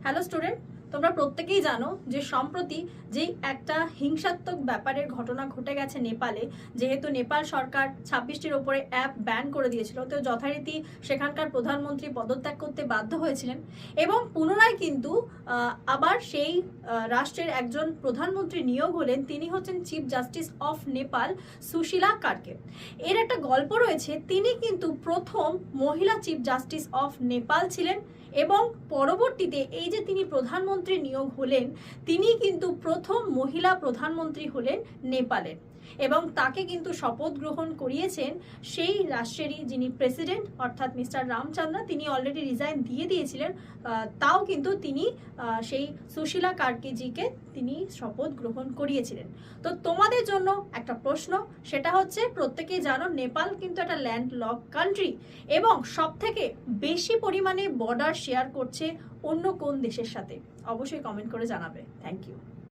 Hello student, তোমরা প্রত্যেকেই জানো যে সম্প্রতি যে একটা হিংসাত্মক ব্যাপারের ঘটনা ঘটে গেছে নেপালে। যেহেতু নেপাল সরকার 26টির ওপরে অ্যাপ ব্যান করে দিয়েছিল, তো যথারীতি সেখানকার প্রধানমন্ত্রী পদত্যাগ করতে বাধ্য হয়েছিলেন এবং পুনরায় কিন্তু আবার সেই রাষ্ট্রের একজন প্রধানমন্ত্রী নিয়োগ হলেন। তিনি হচ্ছেন chief justice of Nepal Sushila Karki. এর একটা গল্প রয়েছে, তিনি কিন্তু প্রথম মহিলা চিফ জাস্টিস অফ নেপাল ছিলেন এবং পরবর্তীতে এই যে তিনি প্রধানমন্ত্রী নিয়োগ হলেন, তিনি কিন্তু প্রথম মহিলা প্রধানমন্ত্রী হলেন নেপালের। এবং তাকে কিন্তু শপথ গ্রহণ করিয়েছেন সেই রাষ্ট্রেরই যিনি প্রেসিডেন্ট অর্থাৎ মিস্টার রামচন্দ্র। তিনি অলরেডি রিজাইন দিয়ে দিয়েছিলেন, তাও কিন্তু তিনি সেই সুশীলা কার্কেজিকে তিনি শপথ গ্রহণ করিয়েছিলেন। তো তোমাদের জন্য একটা প্রশ্ন, সেটা হচ্ছে প্রত্যেকেই জানো নেপাল কিন্তু একটা ল্যান্ডলক কান্ট্রি এবং সব থেকে বেশি পরিমাণে বর্ডার শেয়ার করছে অন্য কোন দেশের সাথে? অবশ্যই কমেন্ট করে জানাবে। Thank you.